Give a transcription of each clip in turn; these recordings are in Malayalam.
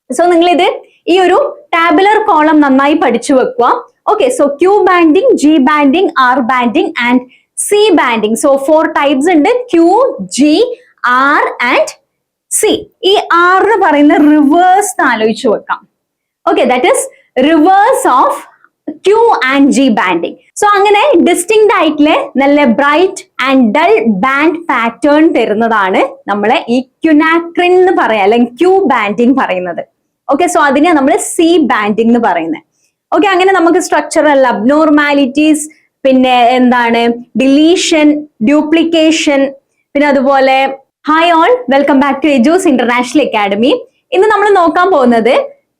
സോ നിങ്ങൾ ഇത് ഈ ഒരു ടാബുലർ കോളം നന്നായി പഠിച്ചു വെക്കുക. Okay, so Q banding, G banding, R banding and C banding. So 4 types ഉണ്ട്, Q, G, R and C. ഈ ആർ എന്ന് പറയുന്ന റിവേഴ്സ് ആലോചിച്ചു വെക്കാം. Okay, that is reverse of Q and G banding. So അങ്ങനെ ഡിസ്റ്റിങ്ക്ട് ആയിട്ടുള്ള നല്ല bright and dull band pattern തരുന്നതാണ് നമ്മളെ ഈ ക്യുനാക്രിൻ എന്ന് പറയാം, അല്ലെങ്കിൽ ക്യൂ ബാൻഡിങ് പറയുന്നത്. ഓക്കെ, സോ അതിനെ നമ്മൾ സി ബാൻഡിങ് എന്ന് പറയുന്നത്. ഓക്കെ, അങ്ങനെ നമുക്ക് സ്ട്രക്ചറൽ അബ്നോർമാലിറ്റീസ്, പിന്നെ എന്താണ് ഡിലീഷൻ, ഡ്യൂപ്ലിക്കേഷൻ, പിന്നെ അതുപോലെ hi all, welcome back to Edus international academy. ഇന്ന് നമ്മൾ നോക്കാൻ പോകുന്നത്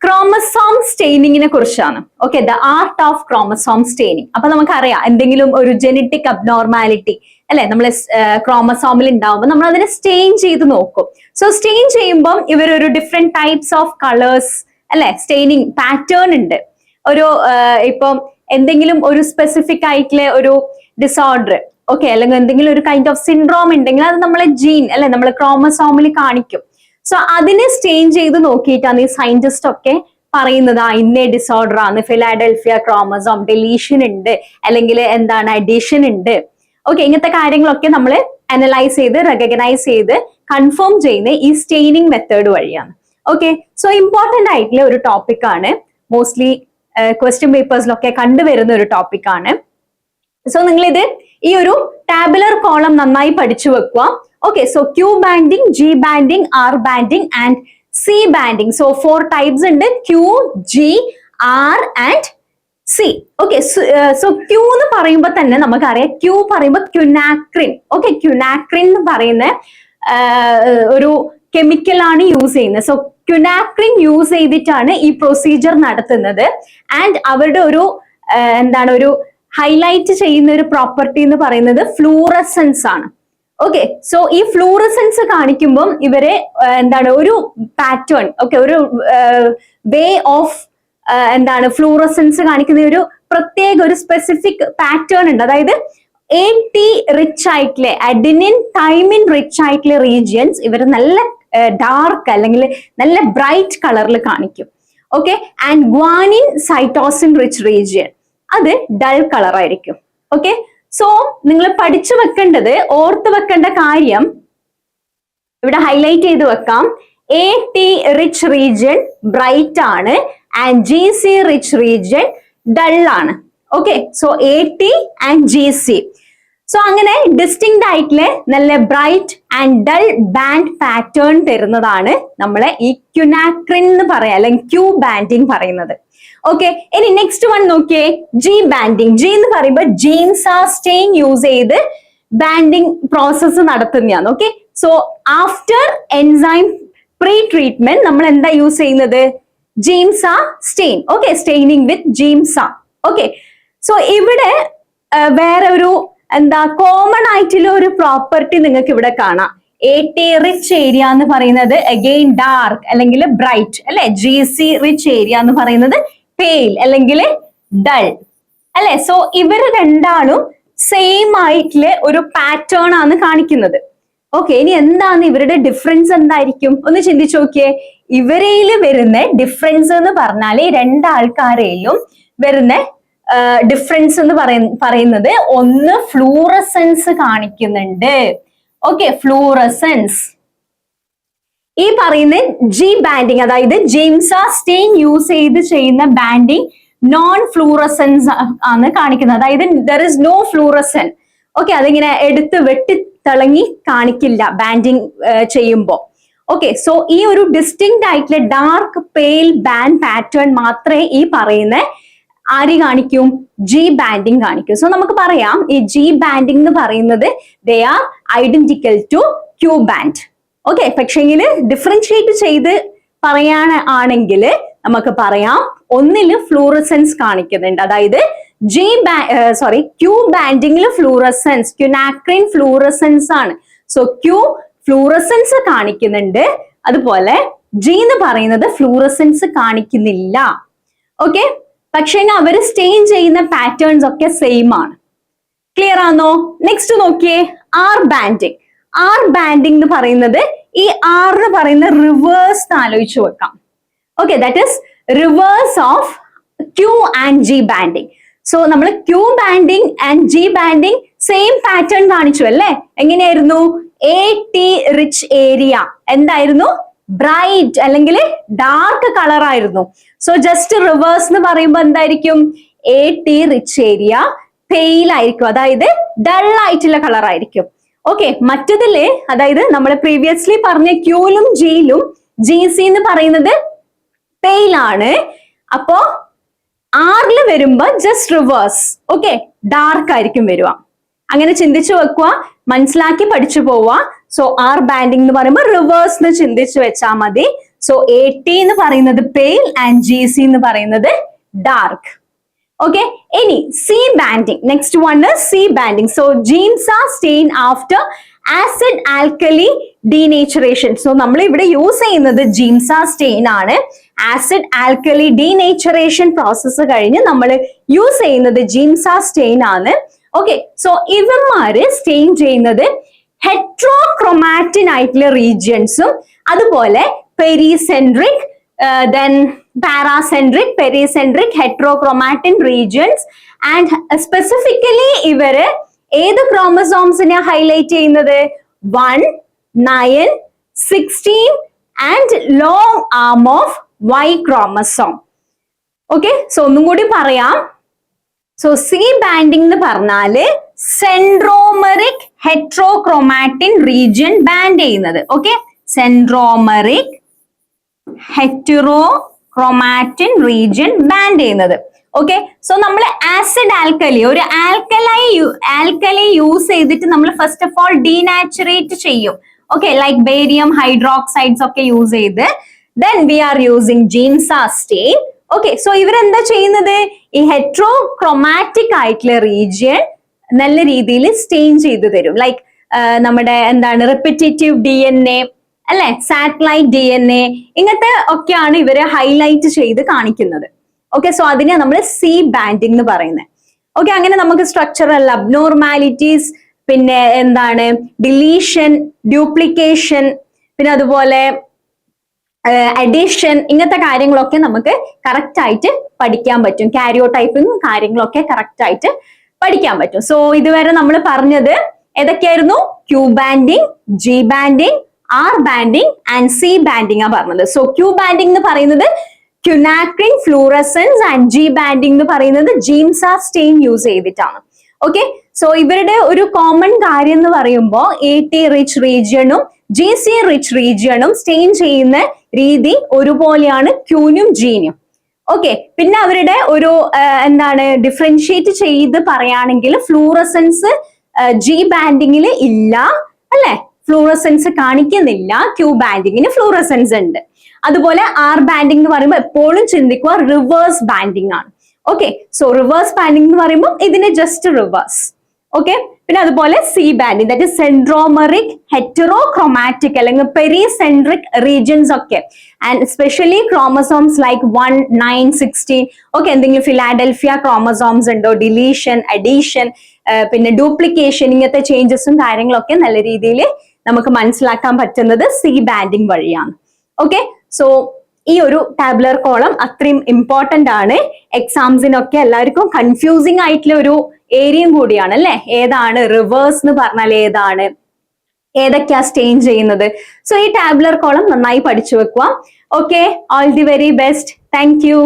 ക്രോമസോം സ്റ്റെയിനിങ്ങിനെ കുറിച്ചാണ്. Okay, the art of chromosome staining. അപ്പൊ നമുക്കറിയാം എന്തെങ്കിലും ഒരു ജെനറ്റിക് അബ്നോർമാലിറ്റി അല്ലെ നമ്മളെ ക്രോമസോമിൽ ഉണ്ടാവുമ്പോൾ നമ്മൾ അതിനെ സ്റ്റെയിൻ ചെയ്ത് നോക്കും. സോ സ്റ്റെയിൻ ചെയ്യുമ്പോൾ ഇവരൊരു ഡിഫറെന്റ് ടൈപ്സ് ഓഫ് കളേഴ്സ് അല്ലെ, സ്റ്റെയിനിങ് പാറ്റേൺ ഉണ്ട്. ഒരു ഇപ്പം എന്തെങ്കിലും ഒരു സ്പെസിഫിക് ആയിട്ടുള്ള ഒരു ഡിസോർഡർ, ഓക്കെ, അല്ലെങ്കിൽ എന്തെങ്കിലും ഒരു കൈൻഡ് ഓഫ് സിൻഡ്രോം ഉണ്ടെങ്കിൽ അത് നമ്മളെ ജീൻ അല്ലെ നമ്മളെ ക്രോമസോമിൽ കാണിക്കും. സോ അതിനെ സ്റ്റെയിൻ ചെയ്ത് നോക്കിയിട്ടാണ് ഈ സയന്റിസ്റ്റ് ഒക്കെ പറയുന്നത് ഇന്നേ ഡിസോർഡർ ആണ്, ഫിലാഡൽഫിയ ക്രോമസോം ഡെലീഷൻ ഉണ്ട്, അല്ലെങ്കിൽ എന്താണ് അഡീഷൻ ഉണ്ട്. ഓക്കെ, ഇങ്ങനത്തെ കാര്യങ്ങളൊക്കെ നമ്മൾ അനലൈസ് ചെയ്ത് റെക്കഗ്നൈസ് ചെയ്ത് കൺഫേം ചെയ്യുന്ന ഈ സ്റ്റെയിനിങ് മെത്തേഡ് വഴിയാണ്. ഓക്കെ, സോ ഇമ്പോർട്ടന്റ് ആയിട്ടുള്ള ഒരു ടോപ്പിക് ആണ്, മോസ്റ്റ്ലി ക്വസ്റ്റ്യൻ പേപ്പേഴ്സിലൊക്കെ കണ്ടുവരുന്ന ഒരു ടോപ്പിക് ആണ്. സോ നിങ്ങൾ ഇത് ഈ ഒരു ടാബുലർ കോളം നന്നായി പഠിച്ചു വെക്കുക. Okay, so Q banding, G banding, R banding and C banding. So 4 types ഉണ്ട്, Q, G, R and C. Okay, so Q എന്ന് പറയുമ്പോൾ തന്നെ നമുക്കറിയാം, ക്യൂ പറയുമ്പോൾ ക്യുനാക്രിൻ. ഓക്കെ, ക്യുനാക്രിൻ എന്ന് പറയുന്ന ഒരു കെമിക്കൽ ആണ് യൂസ് ചെയ്യുന്നത്. സോ ക്യുനാക്രിൻ യൂസ് ചെയ്തിട്ടാണ് ഈ പ്രൊസീജിയർ നടത്തുന്നത്. ആൻഡ് അവരുടെ ഒരു എന്താണ് ഒരു ഹൈലൈറ്റ് ചെയ്യുന്ന ഒരു പ്രോപ്പർട്ടി എന്ന് പറയുന്നത് ഫ്ലൂറസൻസ് ആണ്. ഓക്കെ, സോ ഈ ഫ്ലൂറസൻസ് കാണിക്കുമ്പോൾ ഇവരെ എന്താണ് ഒരു പാറ്റേൺ, ഓക്കെ, ഒരു വേ ഓഫ് എന്താണ് ഫ്ലൂറസൻസ് കാണിക്കുന്ന ഒരു പ്രത്യേക ഒരു സ്പെസിഫിക് പാറ്റേൺ ഉണ്ട്. അതായത് AT റിച്ച് ആയിട്ടുള്ള അഡിനിൻ, തൈമിൻ റിച്ച് ആയിട്ടുള്ള റീജിയൻസ് ഇവർ നല്ല ഡാർക്ക് അല്ലെങ്കിൽ നല്ല ബ്രൈറ്റ് കളറിൽ കാണിക്കും. Okay, and guanine, cytosine rich region അത് ഡൾ കളർ ആയിരിക്കും. ഓക്കെ, സോ നിങ്ങൾ പഠിച്ചു വെക്കേണ്ടത്, ഓർത്ത് വെക്കേണ്ട കാര്യം ഇവിടെ ഹൈലൈറ്റ് ചെയ്ത് വെക്കാം. AT റിച്ച് റീജിയൻ ബ്രൈറ്റ് ആണ് and GC rich region dull ആണ്. Okay, so AT and GC. So അങ്ങനെ ഡിസ്റ്റിങ്ക്ട് ആയിട്ടുള്ള നല്ല bright and dull band pattern തരുന്നതാണ് നമ്മളെ ഈ ക്യുനാക്രിൻ എന്ന് പറയാം, അല്ലെങ്കിൽ ക്യൂ ബാൻഡിങ് പറയുന്നത്. ഓക്കെ, ഇനി നെക്സ്റ്റ് വൺ നോക്കിയേ, ജി ബാൻഡിങ്. ജി എന്ന് പറയുമ്പോൾ ജീൻസ് സ്റ്റെയിൻ യൂസ് ചെയ്ത് ബാൻഡിങ് പ്രോസസ്സ് നടത്തുന്നതാണ്. Okay, so after enzyme pre treatment നമ്മൾ എന്താ യൂസ് ചെയ്യുന്നത്? Giemsa stain. ഓക്കെ, സ്റ്റെയിനിങ് വിത്ത് ജീൻസ്. ഓക്കെ, സോ ഇവിടെ വേറെ ഒരു എന്താ കോമൺ ആയിട്ടുള്ള ഒരു പ്രോപ്പർട്ടി നിങ്ങൾക്ക് ഇവിടെ കാണാം. AT റിച്ച് ഏരിയ എന്ന് പറയുന്നത് അഗെയിൻ ഡാർക്ക് അല്ലെങ്കിൽ ബ്രൈറ്റ് അല്ലെ. GC റിച്ച് ഏരിയ എന്ന് പറയുന്നത് പെയിൽ അല്ലെങ്കിൽ ഡൾ അല്ലെ. സോ ഇവർ രണ്ടാളും സെയിം ആയിട്ടുള്ള ഒരു പാറ്റേൺ ആണ് കാണിക്കുന്നത്. ഓക്കെ, ഇനി എന്താണ് ഇവരുടെ ഡിഫറൻസ് എന്തായിരിക്കും ഒന്ന് ചിന്തിച്ചു നോക്കിയേ. ഇവരയിൽ വരുന്ന ഡിഫറൻസ് എന്ന് പറഞ്ഞാൽ രണ്ടാൾക്കാരെയും വരുന്ന ഡിഫറൻസ് എന്ന് പറയുന്നത് ഒന്ന് ഫ്ലൂറസൻസ് കാണിക്കുന്നുണ്ട്. Okay, fluorescence. ഈ പറയുന്ന ജി ബാൻഡിങ്, അതായത് ജീൻസ സ്റ്റെയിൻ യൂസ് ചെയ്ത് ചെയ്യുന്ന ബാൻഡിങ് നോൺ ഫ്ലൂറസൻസ് ആണ് കാണിക്കുന്നത്. അതായത് there is no fluorescence. Okay, അതിങ്ങനെ എടുത്ത് വെട്ടിത്തിളങ്ങി കാണിക്കില്ല ബാൻഡിങ് ചെയ്യുമ്പോൾ. ഓക്കെ, സോ ഈ ഒരു ഡിസ്റ്റിങ്ക്ട് ആയിട്ടുള്ള ഡാർക്ക് പെയിൽ ബാൻഡ് പാറ്റേൺ മാത്രമേ ഈ പറയുന്ന ആര് കാണിക്കും? ജി ബാൻഡിങ് കാണിക്കും. സോ നമുക്ക് പറയാം ഈ ജി ബാൻഡിങ് എന്ന് പറയുന്നത് they are identical to Q band. Okay, പക്ഷെങ്കിൽ ഡിഫറൻഷിയേറ്റ് ചെയ്ത് പറയാനാണെങ്കിൽ നമുക്ക് പറയാം ഒന്നിൽ ഫ്ലൂറസൻസ് കാണിക്കുന്നുണ്ട്. അതായത് ക്യൂ ബാൻഡിങ്ങിൽ ഫ്ലൂറസൻസ്, ക്യുനാക്രിൻ ഫ്ലൂറസൻസ് ആണ്. സോ ക്യൂ ഫ്ലൂറസൻസ് കാണിക്കുന്നുണ്ട്, അതുപോലെ ജി എന്ന് പറയുന്നത് ഫ്ലൂറസൻസ് കാണിക്കുന്നില്ല. ഓക്കെ, പക്ഷേ അവര് സ്റ്റെയിൻ ചെയ്യുന്ന പാറ്റേൺസ് ഒക്കെ സെയിം ആണ്. ക്ലിയർ ആണോ? നെക്സ്റ്റ് നോക്കിയേ, ആർ ബാൻഡിങ്. ആർ ബാൻഡിങ് എന്ന് പറയുന്നത് ഈ ആർ എന്ന് പറയുന്ന റിവേഴ്സ് ആലോചിച്ചു വെക്കാം. Okay, that is reverse of Q and G banding. So നമ്മൾ Q banding and G banding same pattern കാണിച്ചു അല്ലേ? എങ്ങനെയായിരുന്നു? എ ടി റിച്ച് ഏരിയ എന്തായിരുന്നു? ബ്രൈറ്റ് അല്ലെങ്കിൽ ഡാർക്ക് കളർ ആയിരുന്നു. സോ ജസ്റ്റ് റിവേഴ്സ് എന്ന് പറയുമ്പോൾ എന്തായിരിക്കും? A T rich area pale ആയിരിക്കും, അതായത് ഡൾ ആയിട്ടുള്ള കളർ ആയിരിക്കും. ഓക്കെ, മറ്റതില് അതായത് നമ്മൾ പ്രീവിയസ്ലി പറഞ്ഞ ക്യൂലും ജിയിലും ജി സി എന്ന് പറയുന്നത് പെയിൽ ആണ്. അപ്പോ ആറില് വരുമ്പോ ജസ്റ്റ് റിവേഴ്സ്, ഓക്കെ, ഡാർക്ക് ആയിരിക്കും വരിക. അങ്ങനെ ചിന്തിച്ചു വെക്കുക, മനസ്സിലാക്കി പഠിച്ചു പോവുക. സോ ആർ ബാൻഡിങ് എന്ന് പറയുമ്പോൾ റിവേഴ്സ് എന്ന് ചിന്തിച്ചു വെച്ചാൽ മതി. സോ എ ടി എന്ന് പറയുന്നത് പെയിൽ ആൻഡ് ജി സി എന്ന് പറയുന്നത് ഡാർക്ക്. ഓക്കെ, ഇനി C banding. Next one C banding. So Giemsa are stain after acid alkali denaturation. So നമ്മൾ ഇവിടെ യൂസ് ചെയ്യുന്നത് ജീൻസ സ്റ്റെയിൻ ആണ്. ആസിഡ് ആൽക്കലി ഡീനേച്ചറേഷൻ പ്രോസസ്സ് കഴിഞ്ഞ് നമ്മൾ യൂസ് ചെയ്യുന്നത് ജീൻസ സ്റ്റെയിൻ ആണ്. ഓക്കെ, സോ ഇവന്മാര് സ്റ്റെയിൻ ചെയ്യുന്നത് ഹെട്രോക്രോമാറ്റിൻ ആയിട്ടുള്ള റീജിയൻസും അതുപോലെ പെരിസെൻട്രിക്, then paracentric, pericentric, heterochromatin regions, and specifically ഇവര് ഏത് ക്രോമസോംസിനെ ഹൈലൈറ്റ് ചെയ്യുന്നത്? 1, 9, 16 and long arm of Y chromosome. Okay, so ഒന്നും കൂടി പറയാം. സോ സി ബാൻഡിംഗ് എന്ന് പറഞ്ഞാല് സെൻട്രോമറിക് ഹെട്രോക്രോമാറ്റിൻ റീജിയൻ ബാൻഡ് ചെയ്യുന്നത്. Okay, centromeric heterochromatin region band ചെയ്യുന്നത്. ഓക്കെ, സോ നമ്മൾ ആസിഡ് ആൽക്കലി, ഒരു ആൽക്കലി യൂസ് ചെയ്തിട്ട് നമ്മൾ ഫസ്റ്റ് ഓഫ് ഓൾ ഡീനാച്ചുറേറ്റ് ചെയ്യും. ഓക്കെ, ലൈക്ക് ബേരിയം ഹൈഡ്രോക്സൈഡ്സ് ഒക്കെ യൂസ് ചെയ്ത് then we are using Giemsa stain. Okay, so ഇവരെന്താ ചെയ്യുന്നത്? ഈ ഹെട്രോക്രോമാറ്റിക് ആയിട്ടുള്ള റീജിയൻ നല്ല രീതിയിൽ സ്റ്റെയിൻ ചെയ്ത് തരും. ലൈക്ക് നമ്മുടെ എന്താണ് റിപ്പറ്റേറ്റീവ് DNA അല്ലെ, സാറ്റലൈറ്റ് DNA, ഇങ്ങനത്തെ ഒക്കെയാണ് ഇവര് ഹൈലൈറ്റ് ചെയ്ത് കാണിക്കുന്നത്. ഓക്കെ, സോ അതിനെ നമ്മൾ സി ബാൻഡിംഗ് എന്ന് പറയുന്നത്. ഓക്കെ, അങ്ങനെ നമുക്ക് സ്ട്രക്ചറൽ അബ്നോർമാലിറ്റീസ്, പിന്നെ എന്താണ് ഡിലീഷൻ, ഡ്യൂപ്ലിക്കേഷൻ, പിന്നെ അതുപോലെ അഡീഷൻ, ഇങ്ങനത്തെ കാര്യങ്ങളൊക്കെ നമുക്ക് കറക്റ്റ് ആയിട്ട് പഠിക്കാൻ പറ്റും. കാരിയോടൈപ്പിംഗ് കാര്യങ്ങളൊക്കെ കറക്റ്റ് ആയിട്ട് പഠിക്കാൻ പറ്റും. സോ ഇതുവരെ നമ്മൾ പറഞ്ഞത് ഏതൊക്കെയായിരുന്നു? Q banding, G banding, R banding and C banding ആ പറഞ്ഞത്. സോ ക്യൂ ബാൻഡിംഗ് എന്ന് പറയുന്നത് quinacrine fluorescence and G banding എന്ന് പറയുന്നത് ജീൻസ സ്റ്റെയിൻ യൂസ് ചെയ്തിട്ടാണ്. ഓക്കെ, സോ ഇവരുടെ ഒരു കോമൺ കാര്യം എന്ന് പറയുമ്പോൾ എ ടി റിച്ച് റീജിയണും ജി സി റിച്ച് റീജിയണും സ്റ്റെയിൻ ചെയ്യുന്ന രീതി ഒരുപോലെയാണ് ക്യൂനും ജീനും. ഓക്കെ, പിന്നെ അവരുടെ ഒരു എന്താണ് ഡിഫറൻഷിയേറ്റ് ചെയ്ത് പറയുകയാണെങ്കിൽ ഫ്ലൂറസൻസ് ജി ബാൻഡിങ്ങിൽ ഇല്ല അല്ലെ, ഫ്ലൂറസൻസ് കാണിക്കുന്നില്ല. ക്യൂ ബാൻഡിങ്ങിന് ഫ്ലൂറസൻസ് ഉണ്ട്. അതുപോലെ ആർ ബാൻഡിംഗ് എന്ന് പറയുമ്പോൾ എപ്പോഴും ചിന്തിക്കുക റിവേഴ്സ് ബാൻഡിംഗ് ആണ്. ഓക്കെ, സോ റിവേഴ്സ് ബാൻഡിംഗ് എന്ന് പറയുമ്പോൾ ഇതിന് ജസ്റ്റ് റിവേഴ്സ്. ഓക്കെ, പിന്നെ അതുപോലെ C banding, that is സെൻട്രോമറിക് heterochromatic അല്ലെങ്കിൽ പെരിസെൻട്രിക് റീജിയൻസ് ഒക്കെ, and especially chromosomes like 1, 9, 16. Okay, എന്തെങ്കിലും ഫിലാഡൽഫിയ ക്രോമസോംസ് ഉണ്ടോ, ഡിലീഷൻ, അഡീഷൻ, പിന്നെ ഡ്യൂപ്ലിക്കേഷൻ, ഇങ്ങനത്തെ ചേഞ്ചസും കാര്യങ്ങളൊക്കെ നല്ല രീതിയിൽ നമുക്ക് മനസ്സിലാക്കാൻ പറ്റുന്നത് സി ബാൻഡിംഗ് വഴിയാണ്. ഓക്കെ, സോ ഈ ഒരു ടാബുലർ കോളം അത്രയും ഇമ്പോർട്ടന്റ് ആണ്. എക്സാംസിനൊക്കെ എല്ലാവർക്കും കൺഫ്യൂസിങ് ആയിട്ടുള്ള ഒരു ഏരിയയും കൂടിയാണ് അല്ലെ. ഏതാണ് റിവേഴ്സ് എന്ന് പറഞ്ഞാൽ ഏതാണ്, ഏതൊക്കെയാ സ്റ്റെയിൻ ചെയ്യുന്നത്? സോ ഈ ടാബുലർ കോളം നന്നായി പഠിച്ചു വെക്കുക. Okay, all the very best. Thank you.